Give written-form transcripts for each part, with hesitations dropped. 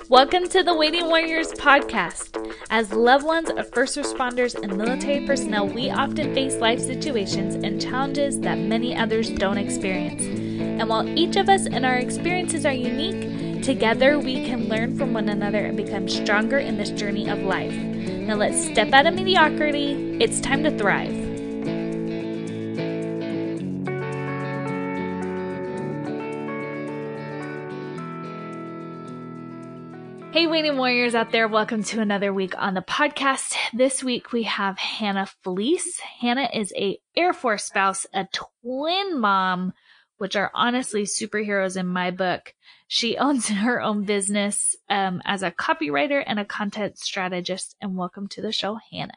Welcome to the Waiting Warriors podcast. As loved ones of first responders and military personnel, we often face life situations and challenges that many others don't experience. And while each of us and our experiences are unique, together we can learn from one another and become stronger in this journey of life. Now let's step out of mediocrity. It's time to thrive. Hey, Waiting Warriors out there. Welcome to another week on the podcast. This week we have Hannah Felice. Hannah is a Air Force spouse, a twin mom, which are honestly superheroes in my book. She owns her own business as a copywriter and a content strategist. And welcome to the show, Hannah.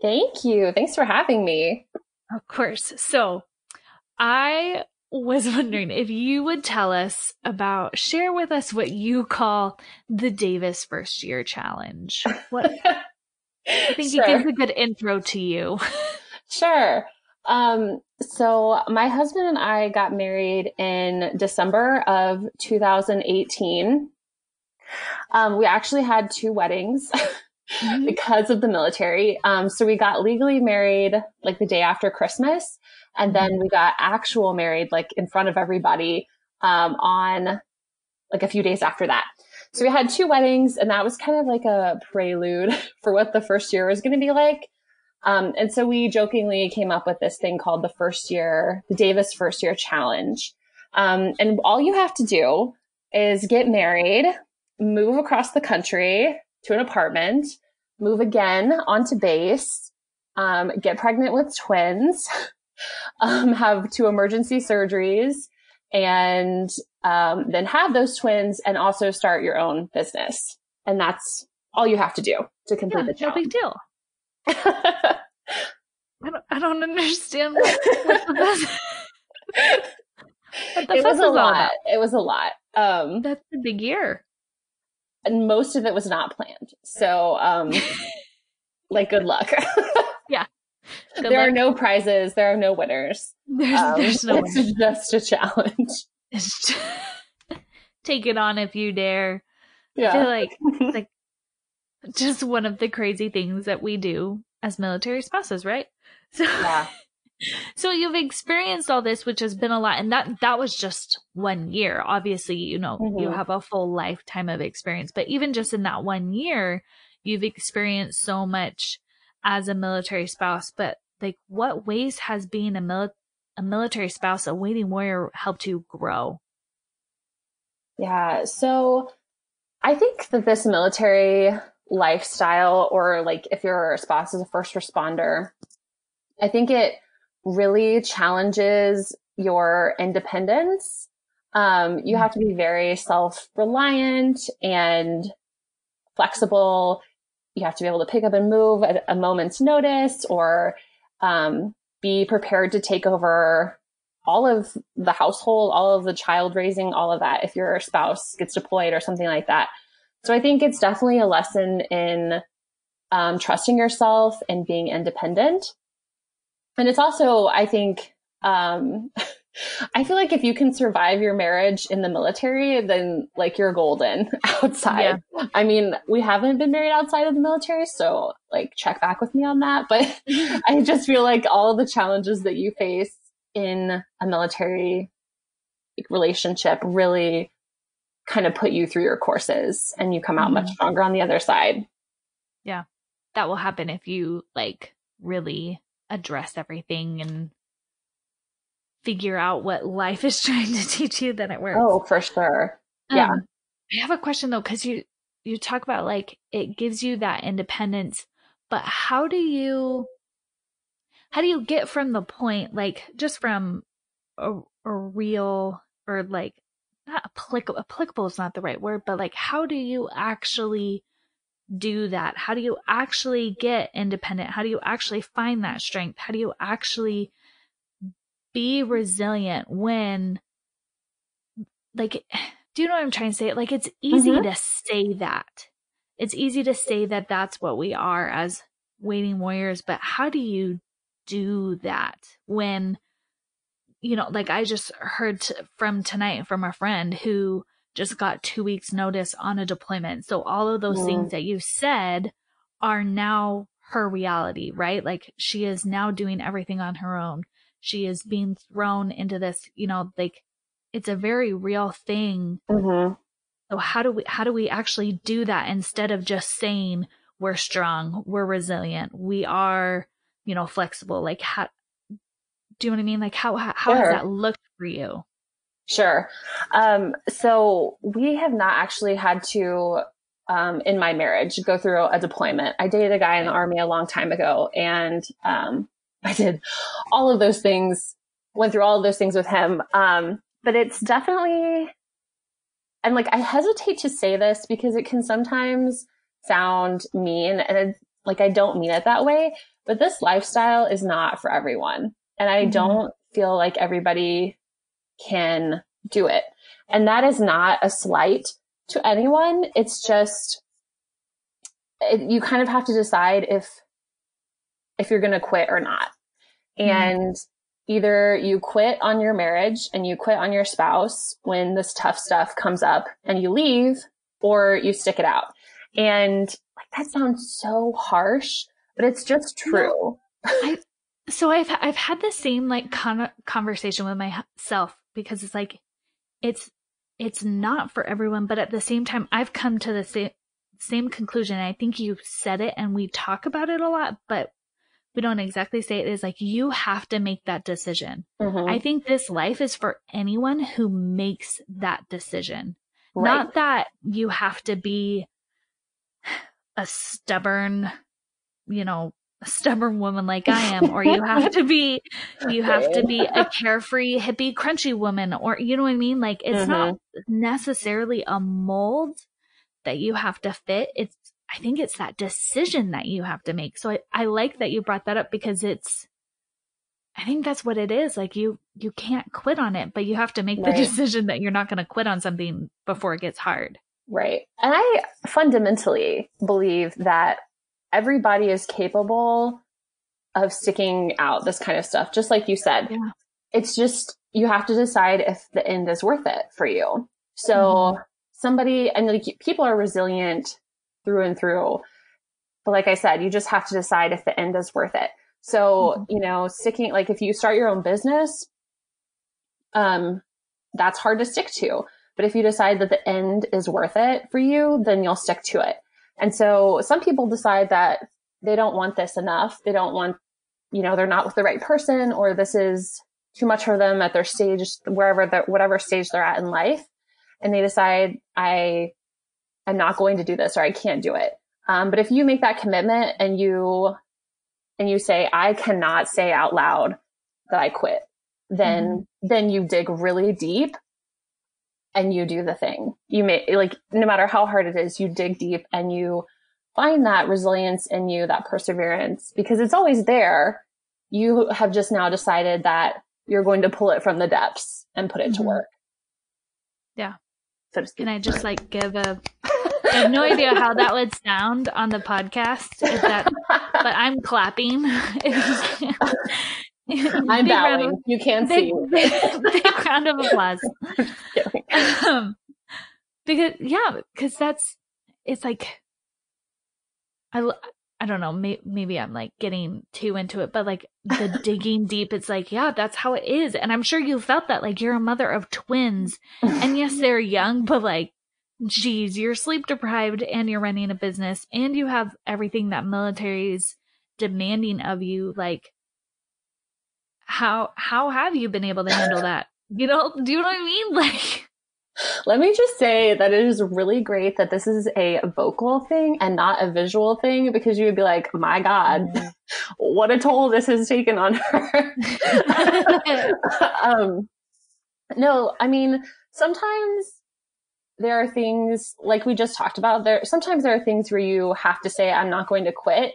Thank you. Thanks for having me. Of course. So I was wondering if you would share with us what you call the Davis First Year Challenge. What I think Sure. it gives a good intro to you. Sure. So my husband and I got married in December of 2018. We actually had two weddings because of the military. So we got legally married like the day after Christmas. And then we got actual married, like in front of everybody, on like a few days after that. So we had two weddings, and that was kind of like a prelude for what the first year was going to be like. And so we jokingly came up with this thing called the Davis First Year Challenge. And all you have to do is get married, move across the country to an apartment, move again onto base, get pregnant with twins, have two emergency surgeries, and then have those twins and also start your own business. And that's all you have to do to complete the challenge. No big deal. I don't understand what the It was a lot. It was a lot. That's a big year. And most of it was not planned. So, like, good luck. Yeah. There are no prizes. There are no winners. There's no winners. It's just a challenge. Take it on if you dare. Yeah. I feel like it's like just one of the crazy things that we do as military spouses, right? So, yeah. So you've experienced all this, which has been a lot. And that was just 1 year. Obviously, you have a full lifetime of experience, but even just in that 1 year, you've experienced so much as a military spouse. But like, what ways has being a military spouse, a waiting warrior, helped you grow? Yeah. So I think that this military lifestyle, or like if your spouse is a first responder, I think it really challenges your independence. You have to be very self-reliant and flexible. You have to be able to pick up and move at a moment's notice, or be prepared to take over all of the household, all of the child raising, all of that if your spouse gets deployed or something like that. So I think it's definitely a lesson in trusting yourself and being independent. And it's also, I think, I feel like if you can survive your marriage in the military, then like you're golden outside. Yeah. I mean, we haven't been married outside of the military, so like check back with me on that. But I just feel like all of the challenges that you face in a military relationship really kind of put you through your courses, and you come out much stronger on the other side. Yeah, that will happen if you like really address everything and figure out what life is trying to teach you, then it works. Oh, for sure. Yeah. I have a question though, because you talk about like it gives you that independence, but how do you get from the point, like just from a real, or like not applicable is not the right word, but like how do you actually do that? How do you actually get independent? How do you actually find that strength? How do you actually be resilient when, like, do you know what I'm trying to say? Like, it's easy to say that. It's easy to say that that's what we are as waiting warriors, but how do you do that when, like I just heard from tonight from a friend who just got 2 weeks notice on a deployment. So all of those things that you said are now her reality, right? Like she is now doing everything on her own. She is being thrown into this, like it's a very real thing. So how do we actually do that instead of just saying we're strong, we're resilient, we are, flexible? Like how, do you know what I mean? Like how has that looked for you? Sure. So we have not actually had to, in my marriage, go through a deployment. I dated a guy in the Army a long time ago, and I did all of those things, went through all of those things with him. But it's definitely, and like, I hesitate to say this because it can sometimes sound mean, and it's like, I don't mean it that way, but this lifestyle is not for everyone. And I don't feel like everybody can do it. And that is not a slight to anyone. It's just, you kind of have to decide if you're going to quit or not. And either you quit on your marriage and you quit on your spouse when this tough stuff comes up and you leave, or you stick it out. And like, that sounds so harsh, but it's just true. So I've had the same like conversation with myself, because it's like, it's not for everyone, but at the same time, I've come to the same conclusion. I think you said it, and we talk about it a lot, but we don't exactly say it. Is like, you have to make that decision. I think this life is for anyone who makes that decision. Not that you have to be a stubborn, woman like I am, or you have to be a carefree hippie crunchy woman, or you know what I mean? Like, it's not necessarily a mold that you have to fit. I think it's that decision that you have to make. So I like that you brought that up, because I think that's what it is. Like, you can't quit on it, but you have to make the decision that you're not going to quit on something before it gets hard. Right. And I fundamentally believe that everybody is capable of sticking out this kind of stuff. Just like you said, it's just, you have to decide if the end is worth it for you. So somebody, and like, people are resilient through and through, but like I said, you just have to decide if the end is worth it. So, sticking, like if you start your own business, that's hard to stick to. But if you decide that the end is worth it for you, then you'll stick to it. And so some people decide that they don't want this enough. They don't want, they're not with the right person, or this is too much for them at their stage, whatever stage they're at in life. And they decide, I'm not going to do this, or I can't do it. But if you make that commitment and you say, I cannot say out loud that I quit, then you dig really deep and you do the thing. You no matter how hard it is, you dig deep and you find that resilience in you, that perseverance, because it's always there. You have just now decided that you're going to pull it from the depths and put it to work. Yeah. So to speak. Can I just I have no idea how that would sound on the podcast, but I'm clapping. I'm bowing. You can't see. Big round of applause. Because it's like, I don't know, maybe I'm like getting too into it, but like the digging deep, it's like, yeah, that's how it is. And I'm sure you felt that, like, you're a mother of twins, and yes, they're young, but like, geez, you're sleep deprived and you're running a business and you have everything that military's demanding of you. Like, how have you been able to handle that? Do you know what I mean? Like, let me just say that it is really great that this is a vocal thing and not a visual thing, because you would be like, my God, what a toll this has taken on her. No, I mean, sometimes there are things like we just talked about. Sometimes there are things where you have to say, I'm not going to quit.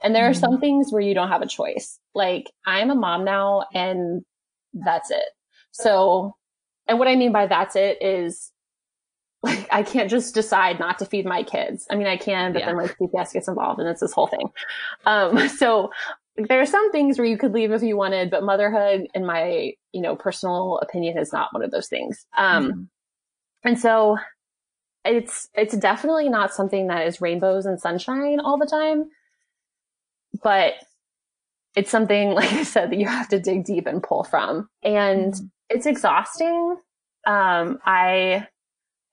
And there are some things where you don't have a choice. Like, I'm a mom now, and that's it. So, and what I mean by that's it is, like, I can't just decide not to feed my kids. I mean, I can, but then like CPS gets involved and it's this whole thing. So there are some things where you could leave if you wanted, but motherhood, in my, personal opinion, is not one of those things. And And so it's definitely not something that is rainbows and sunshine all the time, but it's something, like I said, that you have to dig deep and pull from. And it's exhausting.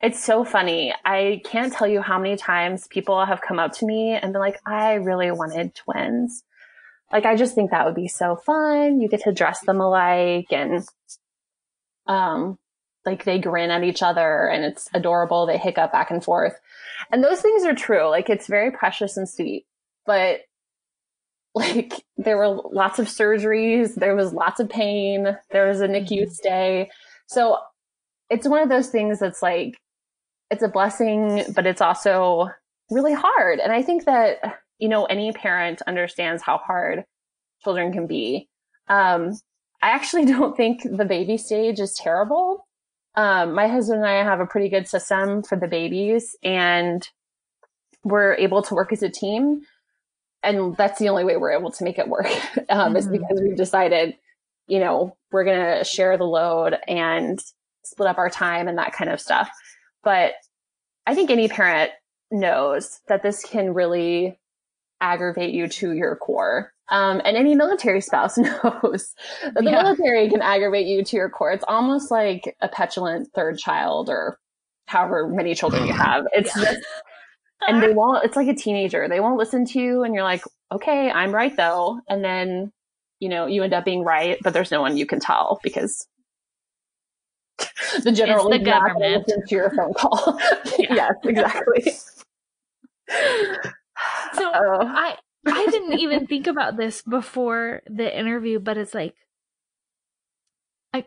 It's so funny. I can't tell you how many times people have come up to me and been like, I really wanted twins. Like, I just think that would be so fun. You get to dress them alike and, like they grin at each other and it's adorable. They hiccup back and forth. And those things are true. Like, it's very precious and sweet, but like there were lots of surgeries. There was lots of pain. There was a NICU stay. So it's one of those things that's like, it's a blessing, but it's also really hard. And I think that, you know, any parent understands how hard children can be. I actually don't think the baby stage is terrible. My husband and I have a pretty good system for the babies, and we're able to work as a team. And that's the only way we're able to make it work, is because we've decided, you know, we're going to share the load and split up our time and that kind of stuff. But I think any parent knows that this can really aggravate you to your core. And any military spouse knows that the military can aggravate you to your core. It's almost like a petulant third child or however many children you have. It's just, and they won't, it's like a teenager. They won't listen to you and you're like, okay, I'm right though. And then, you know, you end up being right, but there's no one you can tell because the general is not going to listen to your phone call. Yes, exactly. So I didn't even think about this before the interview, but it's like, I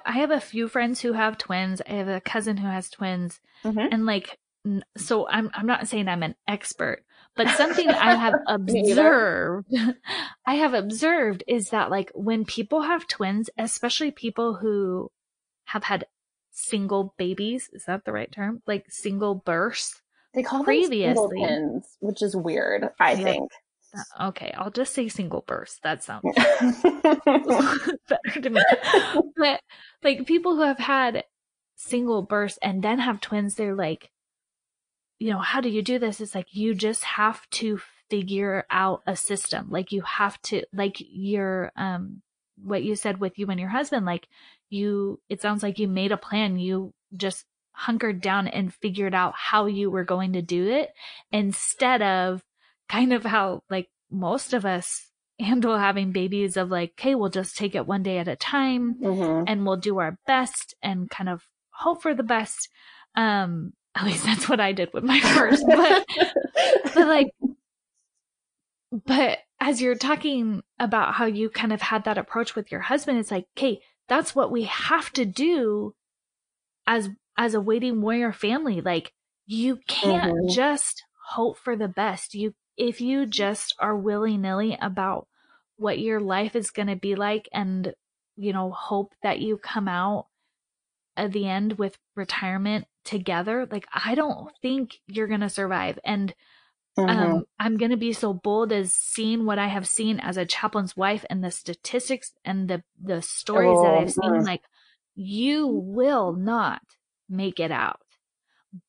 have a few friends who have twins. I have a cousin who has twins, and like, so I'm not saying I'm an expert, but something I have observed is that like when people have twins, especially people who have had single babies, is that the right term? Like single births. They call them singletons, which is weird, I think. Okay, I'll just say single births. That sounds better to me. But like people who have had single births and then have twins, they're like, you know, how do you do this? It's like you just have to figure out a system. Like you have to, like your what you said with you and your husband, like it sounds like you made a plan. You just hunkered down and figured out how you were going to do it, instead of kind of how like most of us handle having babies of like, okay, we'll just take it one day at a time and we'll do our best and kind of hope for the best. At least that's what I did with my first, but as you're talking about how you kind of had that approach with your husband, it's like, okay, that's what we have to do as a waiting warrior family. Like you can't just hope for the best. If you just are willy-nilly about what your life is going to be like and, you know, hope that you come out at the end with retirement together, like I don't think you're going to survive. And I'm going to be so bold as seeing what I have seen as a chaplain's wife and the statistics and the stories that I've seen, like you will not make it out.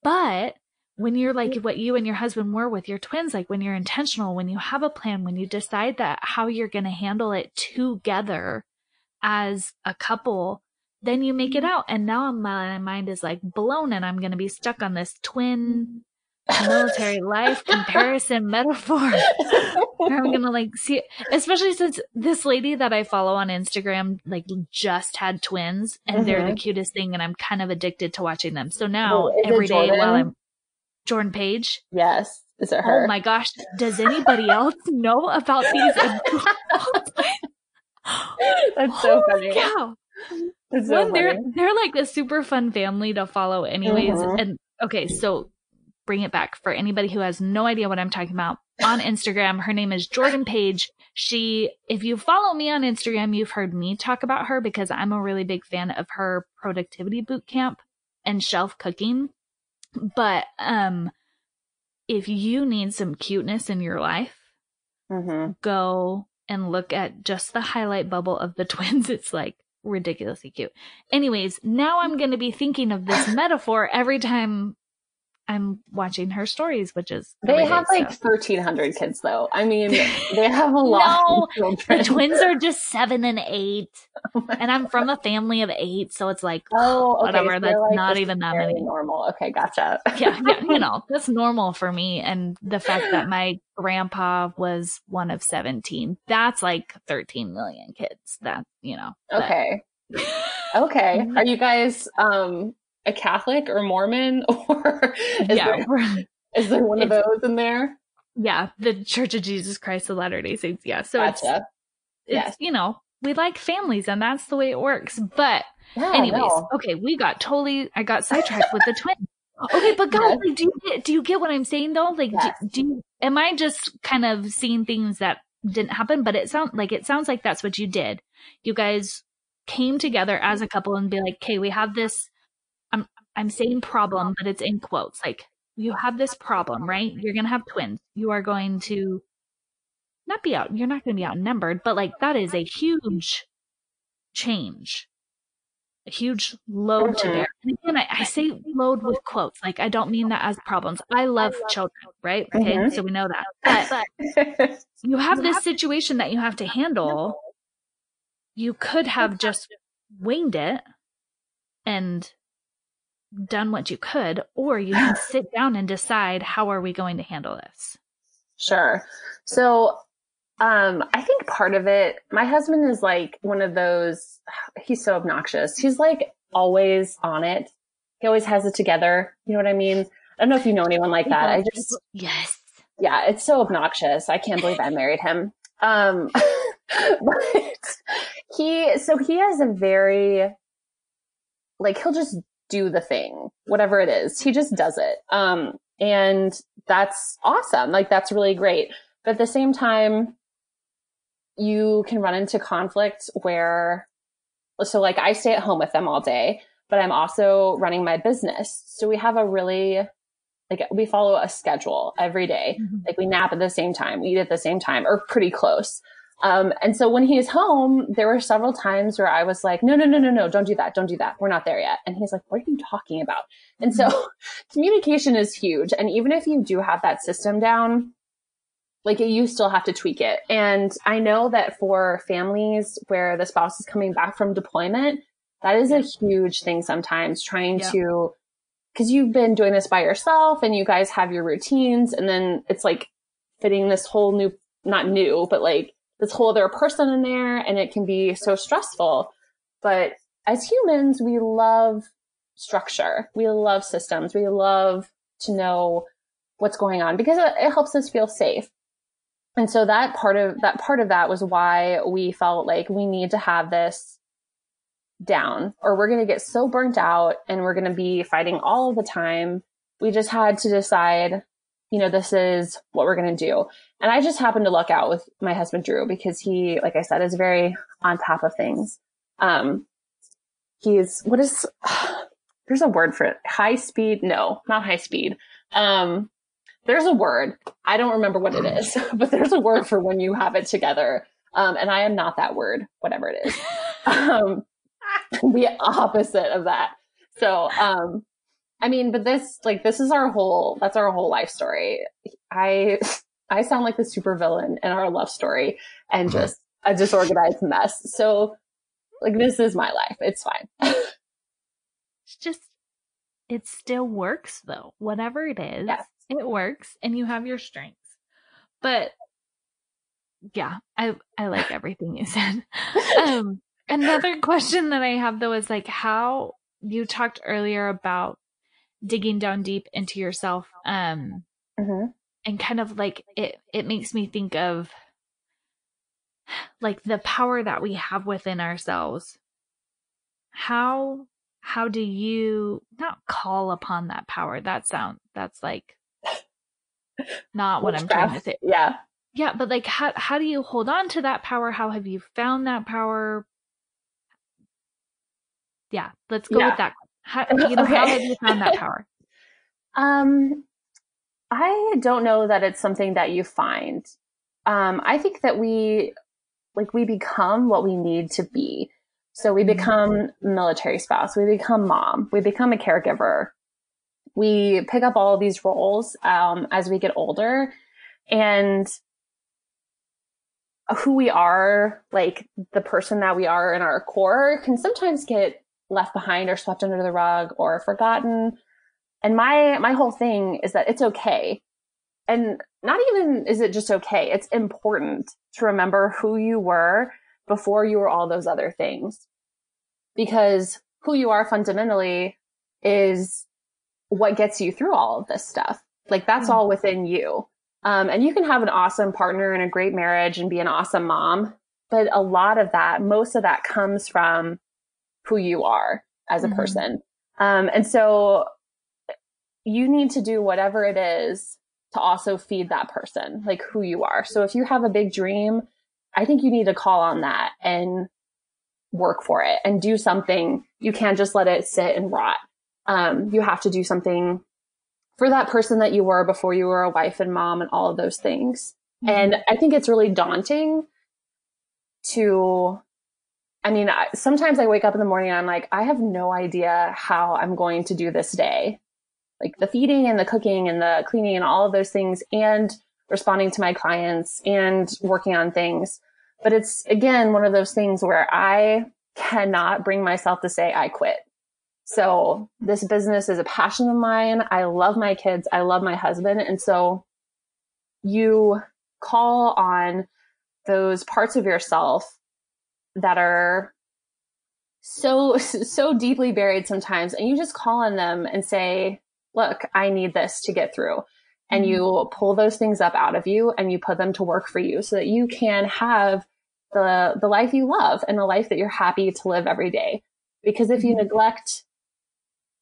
But when you're like what you and your husband were with your twins, like when you're intentional, when you have a plan, when you decide that how you're going to handle it together as a couple, then you make it out. And now my mind is like blown and I'm going to be stuck on this twin military life comparison metaphor. I'm going to like see it, especially since this lady that I follow on Instagram, like just had twins and they're the cutest thing. And I'm kind of addicted to watching them. So now every day while I'm Jordan Page. Yes. Is it her? Oh my gosh. Does anybody else know about these? That's so funny. Cow. That's so funny. They're like a super fun family to follow anyways. And okay, so bring it back for anybody who has no idea what I'm talking about. On Instagram, her name is Jordan Page. If you follow me on Instagram, you've heard me talk about her because I'm a really big fan of her productivity boot camp and shelf cooking. But if you need some cuteness in your life, go and look at just the highlight bubble of the twins. It's like ridiculously cute. Anyways, now I'm going to be thinking of this metaphor every time I'm watching her stories, which is They every have day. like 1,300 kids though. I mean, they have a lot No, of children. the twins are just 7 and 8. And I'm from a family of 8, so it's like, Oh, okay. whatever. So That's like, not this even is that very many. normal. Okay, gotcha. Yeah, you know, that's normal for me. And the fact that my grandpa was one of 17, that's like 13 million kids. That, you know. Okay. Okay. Are you guys a Catholic or Mormon, or Yeah, is there one of those in there? yeah, the Church of Jesus Christ of Latter-day Saints. Yeah, so Gotcha. it's Yes. you know, we like families, and that's the way it works. But Yeah, anyways, no. okay, I got sidetracked with the twins. Okay, but guys, Yes. like, do you get what I'm saying though? Like, Yes. am I just kind of seeing things that didn't happen? But it sounds like that's what you did. You guys came together as a couple and be like, okay, we have this. I'm saying problem, but it's in quotes. Like, you have this problem, right? You're gonna have twins. You are going to you're not going to be outnumbered, but like that is a huge change, a huge load to Mhm. bear. And again, I say load with quotes. Like, I don't mean that as problems. I love children, right? Okay. Mhm. So we know that. But you have this situation that you have to handle. You could have just winged it and done what you could, or you can sit down and decide, how are we going to handle this? Sure. So, I think part of it, my husband is like one of those, he's so obnoxious. He's like always on it. He always has it together. You know what I mean? I don't know if you know anyone like that. Yes. Yeah, it's so obnoxious. I can't believe I married him. But he has a very, like, he'll just do the thing, whatever it is. He just does it. And that's awesome. Like, that's really great. But at the same time, you can run into conflict where, so like, I stay at home with them all day, but I'm also running my business. So we have a really, like, we follow a schedule every day. Mm-hmm. Like, we nap at the same time, we eat at the same time, or pretty close. And so when he's home, there were several times where I was like, no, don't do that. Don't do that. We're not there yet. And he's like, what are you talking about? And so communication is huge. And even if you do have that system down, like, you still have to tweak it. And I know that for families where the spouse is coming back from deployment, that is a huge thing sometimes, trying to, because you've been doing this by yourself and you guys have your routines, and then it's like fitting this whole new, not new, but like this whole other person in there, and it can be so stressful. But as humans, we love structure. We love systems. We love to know what's going on because it helps us feel safe. And so that part of that was why we felt like we need to have this down, or we're going to get so burnt out and we're going to be fighting all of the time. We just had to decide, this is what we're going to do. And I just happened to luck out with my husband, Drew, because he, like I said, is very on top of things. There's a word for it. High speed. No, not high speed. There's a word. I don't remember what it is, but there's a word for when you have it together. And I am not that word, whatever it is. The opposite of that. So, but this is that's our whole life story. I sound like the supervillain in our love story and just a disorganized mess. So, like, this is my life. It's fine. It still works though. Whatever it is, yes. It works and you have your strengths. But yeah, I like everything you said. Another question that I have though is like, how you talked earlier about digging down deep into yourself, and kind of like it makes me think of like the power that we have within ourselves. How do you not call upon that power? That's like not what I'm trying to say. Yeah. Yeah, but like how do you hold on to that power? How have you found that power? Yeah, let's go with that. How have you found that power? I don't know that it's something that you find. I think that we become what we need to be. So we become military spouse, we become mom, we become a caregiver. We pick up all of these roles as we get older, and who we are, like the person that we are in our core, can sometimes get left behind or swept under the rug or forgotten. And my whole thing is that it's okay. And not even is it just okay, it's important to remember who you were before you were all those other things. Because who you are fundamentally is what gets you through all of this stuff. Like that's all within you. And you can have an awesome partner and a great marriage and be an awesome mom. But a lot of that, most of that comes from who you are as a person. And so you need to do whatever it is to also feed that person, like who you are. So if you have a big dream, I think you need to call on that and work for it and do something. You can't just let it sit and rot. You have to do something for that person that you were before you were a wife and mom and all of those things. And I think it's really daunting to, sometimes I wake up in the morning and I'm like, I have no idea how I'm going to do this day. Like the feeding and the cooking and the cleaning and all of those things, and responding to my clients and working on things. But it's, again, one of those things where I cannot bring myself to say I quit. So this business is a passion of mine. I love my kids. I love my husband. And so you call on those parts of yourself that are so deeply buried sometimes. And you just call on them and say, look, I need this to get through. And you pull those things up out of you and you put them to work for you so that you can have the life you love and the life that you're happy to live every day. Because if you neglect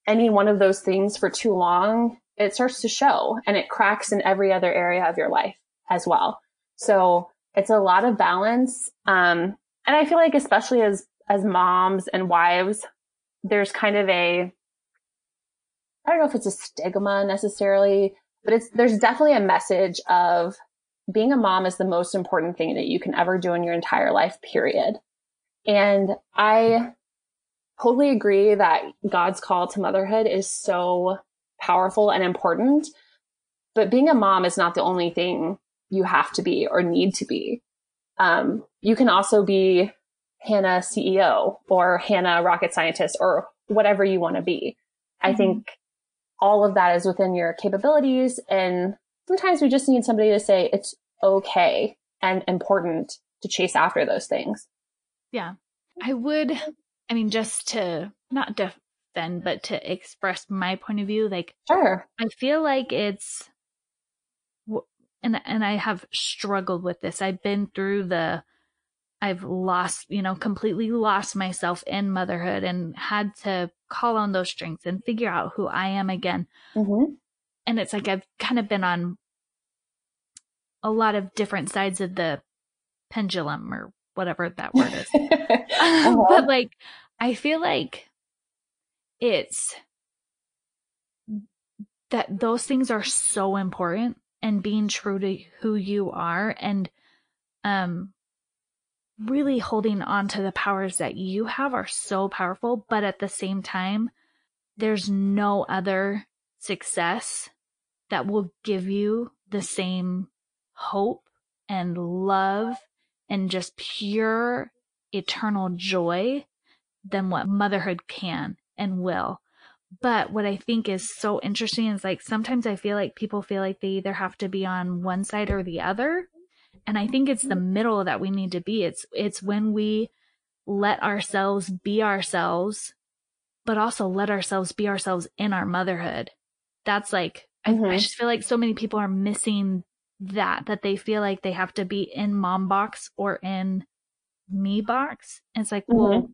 any one of those things for too long, it starts to show and it cracks in every other area of your life as well. So it's a lot of balance. And I feel like especially as moms and wives, there's kind of I don't know if it's a stigma necessarily, but there's definitely a message of being a mom is the most important thing that you can ever do in your entire life, period. And I totally agree that God's call to motherhood is so powerful and important, but being a mom is not the only thing you have to be or need to be. You can also be Hannah CEO or Hannah rocket scientist or whatever you want to be. I think all of that is within your capabilities. And sometimes we just need somebody to say it's okay and important to chase after those things. Yeah. Just to not defend, but to express my point of view, like, sure. I feel like it's, and I have struggled with this. I've been through I've lost, completely lost myself in motherhood and had to call on those strengths and figure out who I am again. And it's like I've kind of been on a lot of different sides of the pendulum or whatever that word is. But like, I feel like it's that those things are so important, and being true to who you are and really holding on to the powers that you have are so powerful. But at the same time, there's no other success that will give you the same hope and love and just pure eternal joy than what motherhood can and will. But what I think is so interesting is like sometimes I feel like people feel like they either have to be on one side or the other. And I think it's the middle that we need to be. It's when we let ourselves be ourselves, but also let ourselves be ourselves in our motherhood. That's like, I just feel like so many people are missing that they feel like they have to be in mom box or in me box. And it's like, well,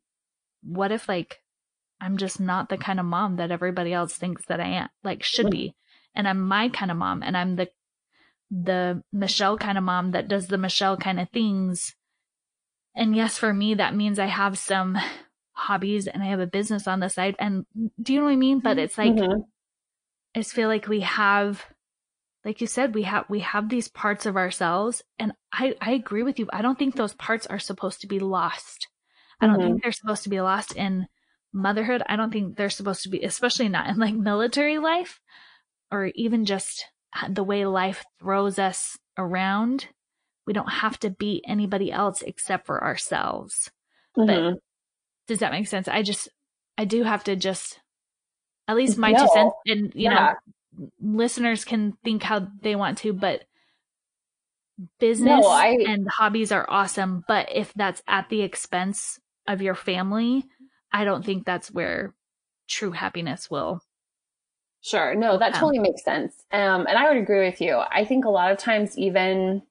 what if like I'm just not the kind of mom that everybody else thinks that I am, like should be. And I'm my kind of mom, and I'm the Michelle kind of mom that does the Michelle kind of things. And yes, for me, that means I have some hobbies and I have a business on the side. And do you know what I mean? But it's like, I just feel like we have, like you said, we have these parts of ourselves. And I agree with you. I don't think those parts are supposed to be lost. I don't Mm-hmm. think they're supposed to be lost in motherhood. I don't think they're supposed to be, especially not in like military life or even just the way life throws us around. We don't have to be anybody else except for ourselves. But Mm-hmm. does that make sense? I do have to just, at least my 2 cents, No. and, Yeah. listeners can think how they want to, but No, business I and hobbies are awesome. But if that's at the expense of your family, I don't think that's where true happiness sure. No, will that come. totally makes sense. And I would agree with you. I think a lot of times, even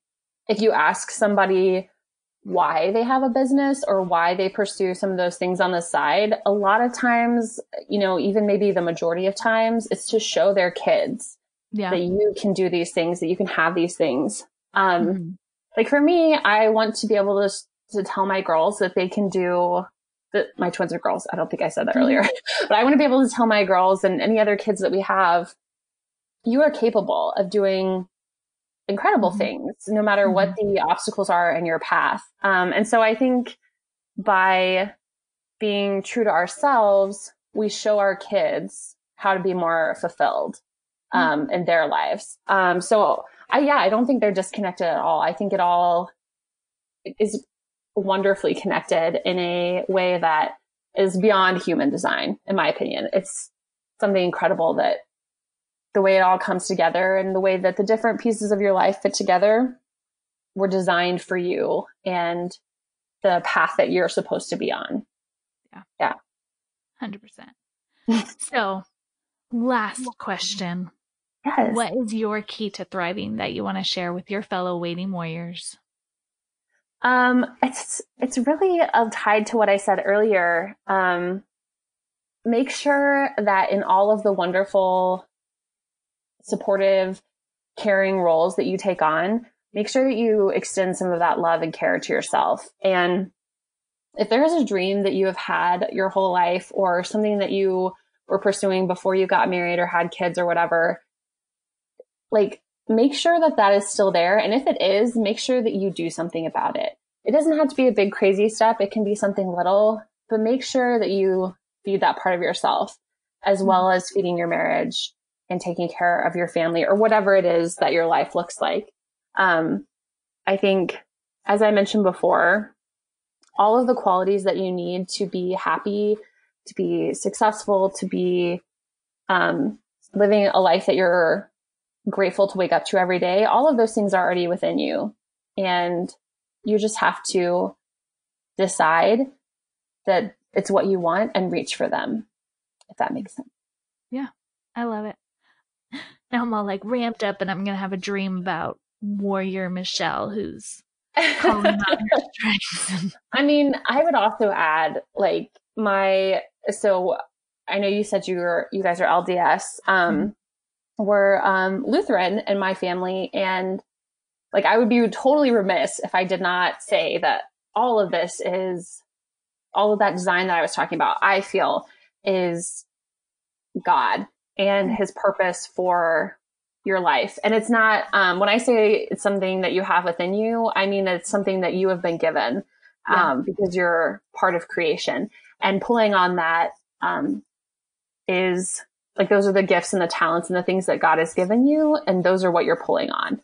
if you ask somebody why they have a business or why they pursue some of those things on the side, a lot of times, even maybe the majority of times, it's to show their kids Yeah. that you can do these things, that you can have these things. Mm-hmm. Like for me, I want to be able to tell my girls that they can do that. My twins are girls. I don't think I said that earlier, but I want to be able to tell my girls and any other kids that we have, you are capable of doing incredible Mm-hmm. things, no matter Mm-hmm. what the obstacles are in your path. And so I think by being true to ourselves, we show our kids how to be more fulfilled Yeah. in their lives. I don't think they're disconnected at all. I think it all is wonderfully connected in a way that is beyond human design, in my opinion. It's something incredible that the way it all comes together and the way that the different pieces of your life fit together were designed for you and the path that you're supposed to be on. Yeah. Yeah. 100%. So, last question. Yes. What is your key to thriving that you want to share with your fellow waiting warriors? It's really tied to what I said earlier. Make sure that in all of the wonderful, supportive, caring roles that you take on, make sure that you extend some of that love and care to yourself. And if there is a dream that you have had your whole life or something that you were pursuing before you got married or had kids or whatever, like make sure that that is still there. And if it is, make sure that you do something about it. It doesn't have to be a big, crazy step. It can be something little, but make sure that you feed that part of yourself as well as feeding your marriage and taking care of your family or whatever it is that your life looks like. I think, as I mentioned before, all of the qualities that you need to be happy, to be successful, to be living a life that you're grateful to wake up to every day, all of those things are already within you. And you just have to decide that it's what you want and reach for them, if that makes sense. Yeah, I love it. Now I'm all like ramped up and I'm going to have a dream about warrior Michelle who's calling out her strengths. I mean, I would also add like so I know you said you guys are LDS. We're Lutheran in my family, and like I would be totally remiss if I did not say that all of that design that I was talking about, I feel is God and his purpose for your life. And it's not, when I say it's something that you have within you, I mean, it's something that you have been given, because you're part of creation, and pulling on that, is like, those are the gifts and the talents and the things that God has given you. And those are what you're pulling on.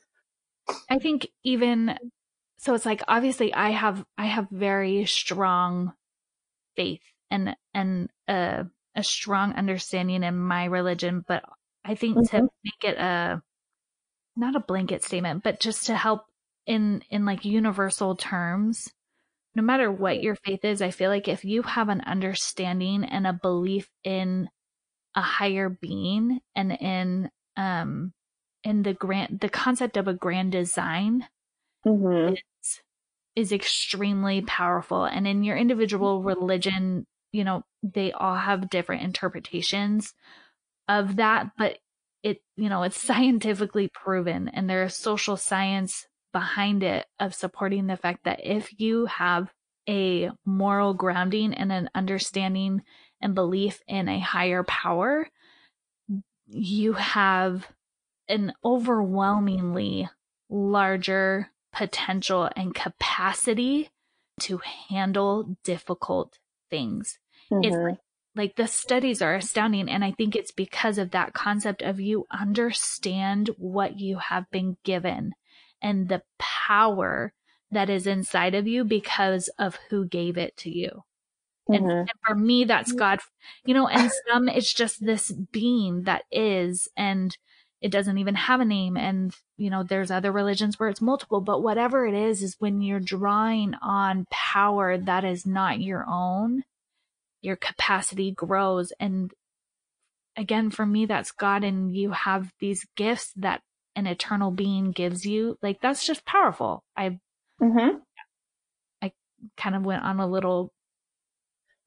I think even so it's like obviously I have very strong faith and a strong understanding in my religion, but I think to Mm-hmm. make it not a blanket statement, but just to help in like universal terms, no matter what your faith is, I feel like if you have an understanding and a belief in a higher being and in the concept of a grand design Mm-hmm. is extremely powerful. And in your individual religion, they all have different interpretations of that, but it's scientifically proven and there's social science behind it of supporting the fact that if you have a moral grounding and an understanding and belief in a higher power, you have an overwhelmingly larger potential and capacity to handle difficult things. It's Mm-hmm. like the studies are astounding. And I think it's because of that concept of you understand what you have been given and the power that is inside of you because of who gave it to you. And for me, that's God, and some it's just this being that is, and it doesn't even have a name. And, there's other religions where it's multiple, but whatever it is when you're drawing on power that is not your own, your capacity grows. And again, for me, that's God. And you have these gifts that an eternal being gives you. Like, that's just powerful. I kind of went on a little.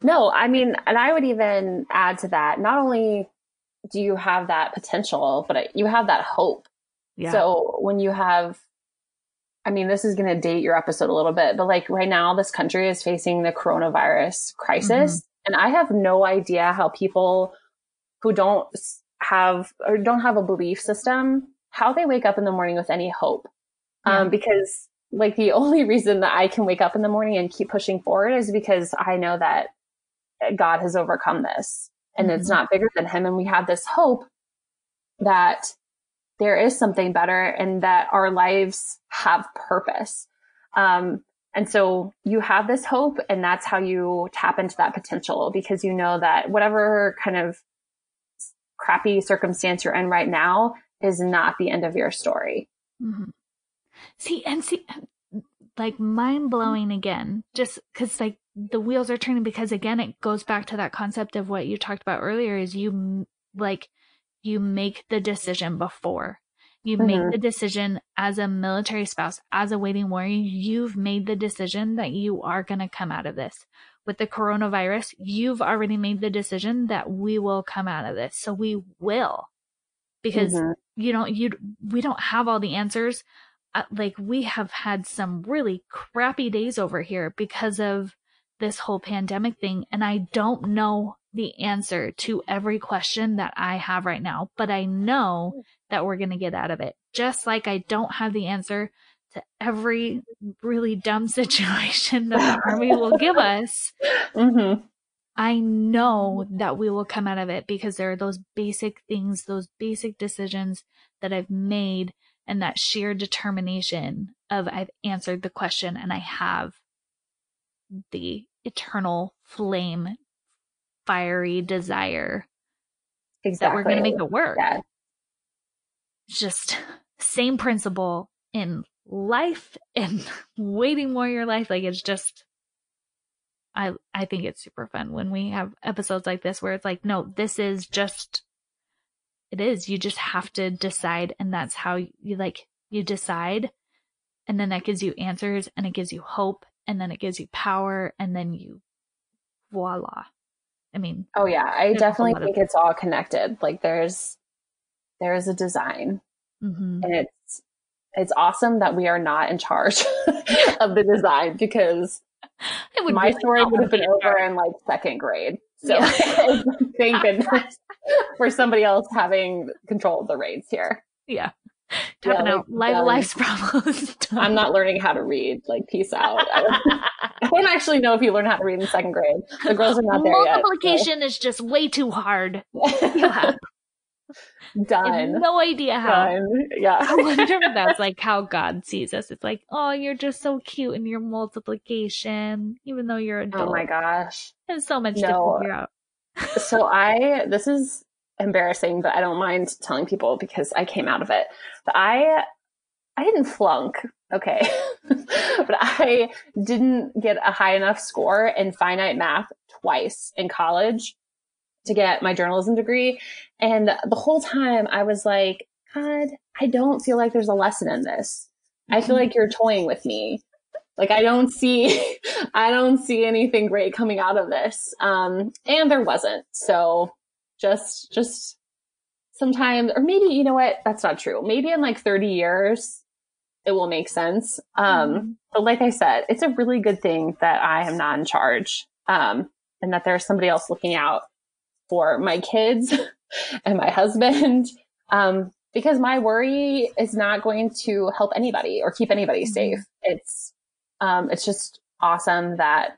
No, I mean, and I would even add to that, not only do you have that potential, but you have that hope. Yeah. So when you have, I mean, this is going to date your episode a little bit, but like right now, this country is facing the coronavirus crisis. And I have no idea how people who don't have a belief system, how they wake up in the morning with any hope. Because like the only reason that I can wake up in the morning and keep pushing forward is because I know that God has overcome this and it's not bigger than him. And we have this hope that there is something better and that our lives have purpose. And so you have this hope, and that's how you tap into that potential, because you know that whatever kind of crappy circumstance you're in right now is not the end of your story. See, like mind blowing again, just because like the wheels are turning, because again, it goes back to that concept of what you talked about earlier is you make the decision before. You make the decision as a military spouse, as a waiting warrior, you've made the decision that you are going to come out of this. With the coronavirus, you've already made the decision that we will come out of this. So we will, because we don't have all the answers. Like we have had some really crappy days over here because of this whole pandemic thing. And I don't know the answer to every question that I have right now, but I know that we're going to get out of it. Just like I don't have the answer to every really dumb situation that the Army will give us. I know that we will come out of it because there are those basic things, those basic decisions that I've made, and that sheer determination of I've answered the question and I have the eternal flame, fiery desire that we're going to make it work. Yeah. It's just same principle in life and waiting warrior life. Like it's just, I think it's super fun when we have episodes like this where it's like, no, this is just, it is, you just have to decide. And that's how you decide. And then that gives you answers, and it gives you hope, and then it gives you power, and then you voila. I mean, oh yeah, I definitely think it's all connected. Like there is a design, and it's awesome that we are not in charge of the design, because my story would have been over in like second grade. So thank goodness for somebody else having control of the reins here. Yeah. Tapping out life's problems. I'm not learning how to read. Like, peace out. I don't actually know if you learn how to read in second grade. The girls are not there yet. Multiplication is just way too hard. Done. No idea how. Done. Yeah. I wonder if that's like how God sees us. It's like, oh, you're just so cute in your multiplication, even though you're adult. Oh my gosh. There's so much to figure out. So this is embarrassing, but I don't mind telling people because I came out of it. But I didn't flunk, okay, but I didn't get a high enough score in finite math twice in college to get my journalism degree. And the whole time I was like, God, I don't feel like there's a lesson in this. I feel like you're toying with me. Like I don't see anything great coming out of this. And there wasn't. So just sometimes, or maybe, you know what? That's not true. Maybe in like 30 years, it will make sense. But like I said, it's a really good thing that I am not in charge. And that there's somebody else looking out for my kids and my husband. Because my worry is not going to help anybody or keep anybody safe. It's just awesome that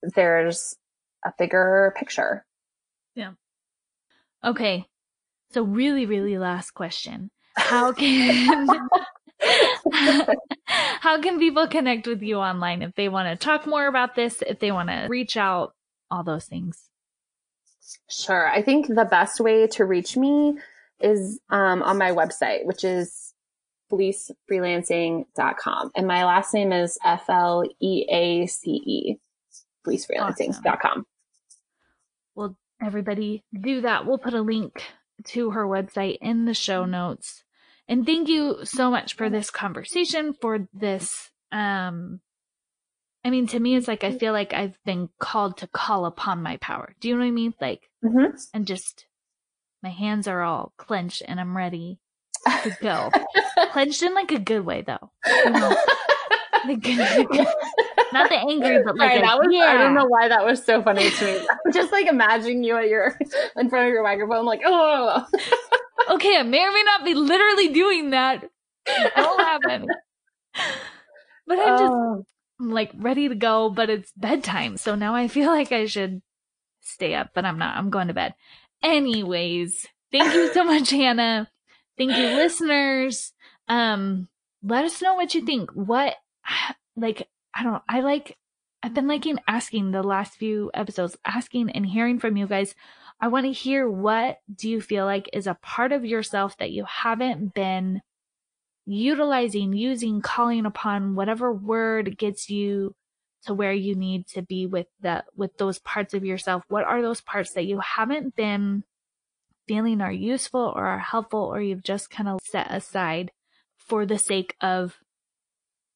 there's a bigger picture. Yeah. Okay. So really, really last question. How can how can people connect with you online if they want to talk more about this, if they want to reach out, all those things? Sure. I think the best way to reach me is on my website, which is fleecefreelancing.com. And my last name is FLEACE, fleecefreelancing.com. Awesome. Well, everybody do that. We'll put a link to her website in the show notes. And thank you so much for this conversation, for this. I mean, to me, it's like, I feel like I've been called to call upon my power. Do you know what I mean? Like, and just my hands are all clenched and I'm ready to go. Clenched in like a good way, though. You know? Not the angry, but like, that was, I don't know why that was so funny to me. I'm just like imagining you at in front of your microphone, like, oh. Okay, I may or may not be literally doing that. Don't laugh at me. But I'm like ready to go, but it's bedtime. So now I feel like I should stay up, but I'm not. I'm going to bed. Anyways, thank you so much, Hannah. Thank you, listeners. Let us know what you think. I've been asking the last few episodes, asking and hearing from you guys. I want to hear, what do you feel like is a part of yourself that you haven't been utilizing, using, calling upon, whatever word gets you to where you need to be with those parts of yourself. What are those parts that you haven't been feeling are useful or are helpful, or you've just kind of set aside for the sake of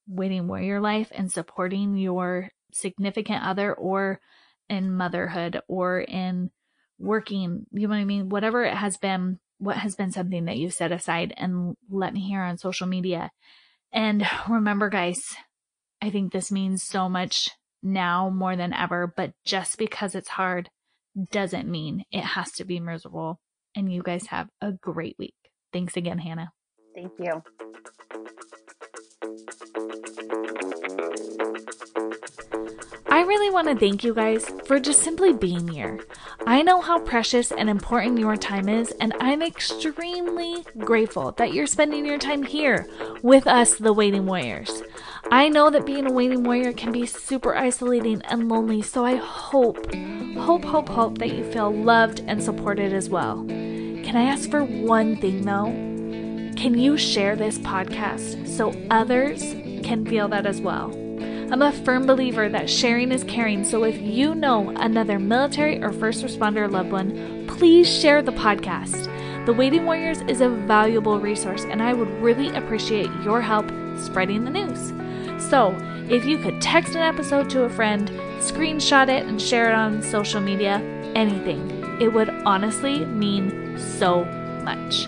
waiting warrior life and supporting your significant other, or in motherhood, or in working, you know what I mean? Whatever it has been, what has been something that you set aside, and let me hear on social media. And remember, guys, I think this means so much now more than ever, but just because it's hard doesn't mean it has to be miserable. And you guys have a great week. Thanks again, Hannah. Thank you. I really want to thank you guys for just simply being here. I know how precious and important your time is, and I'm extremely grateful that you're spending your time here with us, the Waiting Warriors. I know that being a waiting warrior can be super isolating and lonely, so I hope that you feel loved and supported as well. Can I ask for one thing though? Can you share this podcast so others can feel that as well? I'm a firm believer that sharing is caring, so if you know another military or first responder loved one, please share the podcast. The Waiting Warriors is a valuable resource, and I would really appreciate your help spreading the news. So, if you could text an episode to a friend, screenshot it, and share it on social media, anything, it would honestly mean so much.